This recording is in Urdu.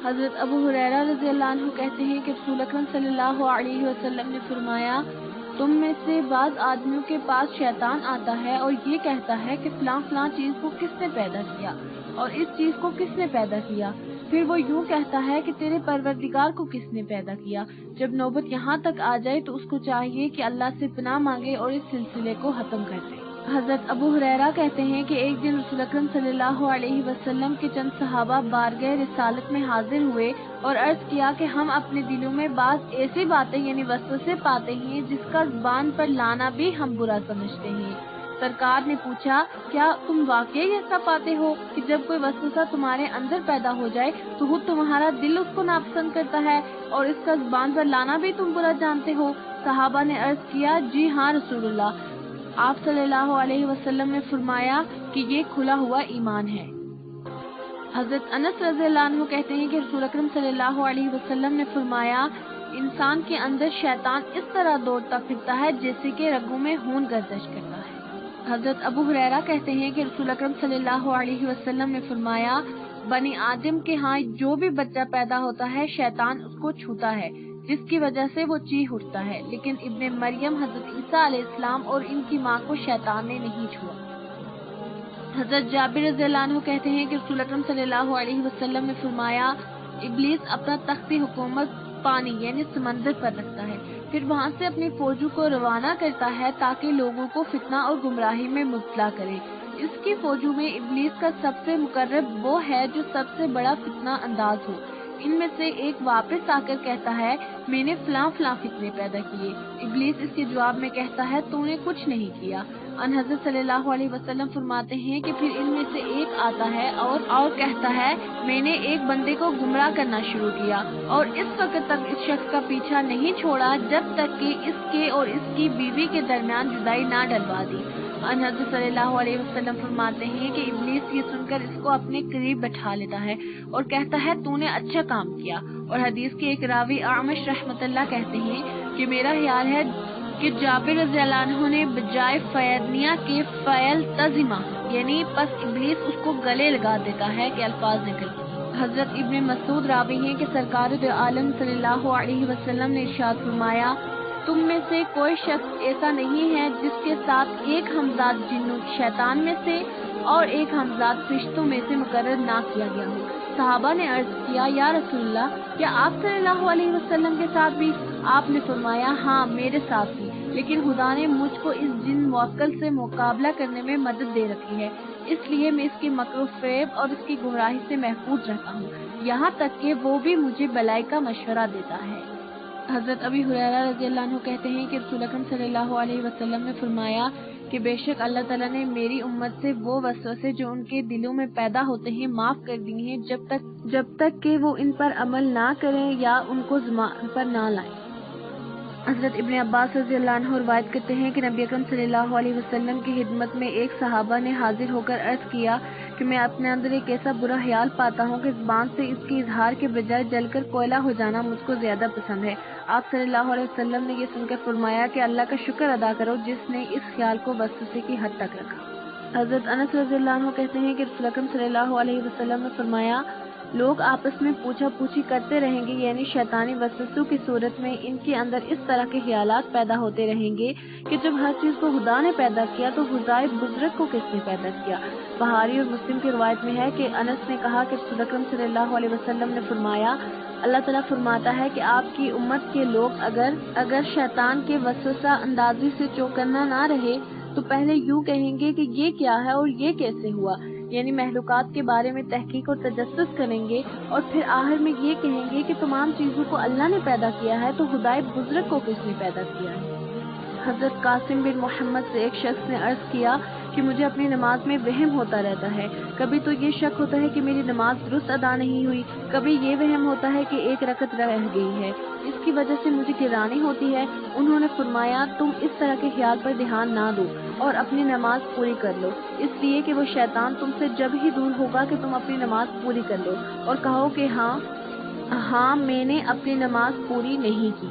حضرت ابو ہریرہ رضی اللہ عنہ کہتے ہیں کہ رسول اکرم صلی اللہ علیہ وسلم نے فرمایا، تم میں سے بعض آدمیوں کے پاس شیطان آتا ہے اور یہ کہتا ہے کہ فلاں فلاں چیز کو کس نے پیدا کیا اور اس چیز کو کس نے پیدا کیا، پھر وہ یوں کہتا ہے کہ تیرے پروردگار کو کس نے پیدا کیا۔ جب نوبت یہاں تک آ جائے تو اس کو چاہیے کہ اللہ سے پناہ مانگے اور اس سلسلے کو ختم کر دے۔ حضرت ابو ہریرہ کہتے ہیں کہ ایک دن رسول اکرم صلی اللہ علیہ وسلم کے چند صحابہ بارگاہ رسالت میں حاضر ہوئے اور عرض کیا کہ ہم اپنے دلوں میں بعض ایسی باتیں یعنی وسوسے پاتے ہیں جس کا زبان پر لانا بھی ہم برا سمجھتے ہیں۔ سرکار نے پوچھا، کیا تم واقعی ایسا پاتے ہو کہ جب کوئی وسوسہ تمہارے اندر پیدا ہو جائے تو خود تمہارا دل اس کو ناپسند کرتا ہے اور اس کا زبان پر لانا بھی تم برا جانتے ہو؟ صحابہ نے عرض کیا، جی ہاں رسول اللہ۔ آپ صلی اللہ علیہ وسلم نے فرمایا کہ یہ کھلا ہوا ایمان ہے۔ حضرت انس رضی اللہ عنہ کہتے ہیں کہ رسول اکرم صلی اللہ علیہ وسلم نے فرمایا، انسان کے اندر شیطان اس طرح دوڑتا پھرتا ہے جیسے کہ رگوں میں خون گردش کرتا ہے۔ حضرت ابو ہریرہ کہتے ہیں کہ رسول اکرم صلی اللہ علیہ وسلم نے فرمایا، بنی آدم کے ہاں جو بھی بچہ پیدا ہوتا ہے شیطان اس کو چھوتا ہے جس کی وجہ سے وہ چیخ اٹھتا ہے، لیکن ابن مریم حضرت عیسیٰ علیہ السلام اور ان کی ماں کو شیطان نے نہیں چھوا۔ حضرت جابر رضی اللہ عنہ کہتے ہیں کہ رسول اکرم صلی اللہ علیہ وسلم نے فرمایا، ابلیس اپنا تخت حکومت پانی یعنی سمندر پر رکھتا ہے، پھر وہاں سے اپنی فوجوں کو روانہ کرتا ہے تاکہ لوگوں کو فتنہ اور گمراہی میں مبتلا کرے۔ اس کی فوجوں میں ابلیس کا سب سے مقرب وہ ہے جو سب سے بڑا فتنہ انداز ہو۔ ان میں سے ایک واپس آ کر کہتا ہے، میں نے فلاں فلاں فتنے پیدا کیے۔ ابلیس اس کے جواب میں کہتا ہے، تو نے کچھ نہیں کیا۔ ان حضرت صلی اللہ علیہ وسلم فرماتے ہیں کہ پھر ان میں سے ایک آتا ہے اور کہتا ہے، میں نے ایک بندے کو گمراہ کرنا شروع کیا اور اس وقت تک اس شخص کا پیچھا نہیں چھوڑا جب تک کہ اس کے اور اس کی بیوی کے درمیان جدائی نہ ڈلوا دی۔ ان حضرت صلی اللہ علیہ وسلم فرماتے ہیں کہ ابلیس یہ سن کر اس کو اپنے قریب بٹھا لیتا ہے اور کہتا ہے، تو نے اچھا کام کیا۔ اور حدیث کے ایک راوی اعمش رحمۃ اللہ کہتے ہیں کہ میرا خیال ہے کہ جابر رضی اللہ عنہ نے بجائے فیدنیہ کے فعل تزمہ یعنی پس ابلیس اس کو گلے لگا دیتا ہے کہ الفاظ نکل۔ حضرت ابن مسعود راوی ہیں کہ سرکار دو عالم صلی اللہ علیہ وسلم نے ارشاد فرمایا، تم میں سے کوئی شخص ایسا نہیں ہے جس کے ساتھ ایک ہمزاد جنوں شیطان میں سے اور ایک ہمزاد فرشتوں میں سے مقرر نہ کیا گیا ہو۔ صحابہ نے عرض کیا، یا رسول اللہ، کیا آپ صلی اللہ علیہ وسلم کے ساتھ بھی؟ آپ نے فرمایا، ہاں میرے ساتھ بھی، لیکن خدا نے مجھ کو اس جن موکل سے مقابلہ کرنے میں مدد دے رکھی ہے، اس لیے میں اس کے مکر و فریب اور اس کی گمراہی سے محفوظ رہتا ہوں، یہاں تک کہ وہ بھی مجھے بلائی کا مشورہ دیتا ہے۔ حضرت ابی ہریرہ رضی اللہ عنہ کہتے ہیں کہ رسول اکرم صلی اللہ علیہ وسلم نے فرمایا کہ بے شک اللہ تعالیٰ نے میری امت سے وہ وسوسے جو ان کے دلوں میں پیدا ہوتے ہیں معاف کر دیے ہیں جب تک کہ وہ ان پر عمل نہ کریں یا ان کو زبان پر نہ لائیں۔ حضرت ابن عباس رضی اللہ عنہ روایت کرتے ہیں کہ نبی اکرم صلی اللہ علیہ وسلم کی خدمت میں ایک صحابہ نے حاضر ہو کر عرض کیا کہ میں اپنے اندر ایک ایسا برا خیال پاتا ہوں کہ زبان سے اس کی اظہار کے بجائے جل کر کوئلہ ہو جانا مجھ کو زیادہ پسند ہے۔ آپ صلی اللہ علیہ وسلم نے یہ سن کر فرمایا کہ اللہ کا شکر ادا کرو جس نے اس خیال کو وسوسے کی حد تک رکھا۔ حضرت انس رضی اللہ عنہ کہتے ہیں کہ رسول اکرم صلی اللہ علیہ وسلم نے فرمایا، لوگ آپس میں پوچھا پوچھی کرتے رہیں گے، یعنی شیطانی وسوسوں کی صورت میں ان کے اندر اس طرح کے خیالات پیدا ہوتے رہیں گے کہ جب ہر چیز کو خدا نے پیدا کیا تو خدائے بزرگ کو کس نے پیدا کیا؟ بخاری اور مسلم کی روایت میں ہے کہ انس نے کہا کہ رسول اکرم صلی اللہ علیہ وسلم نے فرمایا، اللہ تعالیٰ فرماتا ہے کہ آپ کی امت کے لوگ اگر شیطان کے وسوسہ اندازی سے چوکنا نہ رہے تو پہلے یوں کہیں گے کہ یہ کیا ہے اور یہ کیسے ہوا، یعنی محلوقات کے بارے میں تحقیق اور تجسس کریں گے، اور پھر آخر میں یہ کہیں گے کہ تمام چیزوں کو اللہ نے پیدا کیا ہے تو خدائے بزرگ کو کس نے پیدا کیا ہے۔ حضرت قاسم بن محمد سے ایک شخص نے عرض کیا کہ مجھے اپنی نماز میں وہم ہوتا رہتا ہے، کبھی تو یہ شک ہوتا ہے کہ میری نماز درست ادا نہیں ہوئی، کبھی یہ وہم ہوتا ہے کہ ایک رکعت رہ گئی ہے، اس کی وجہ سے مجھے گرانی ہوتی ہے۔ انہوں نے فرمایا، تم اس طرح کے خیال پر دھیان نہ دو اور اپنی نماز پوری کر لو، اس لیے کہ وہ شیطان تم سے جب ہی دور ہوگا کہ تم اپنی نماز پوری کر لو اور کہو کہ ہاں میں نے اپنی نماز پوری نہیں کی۔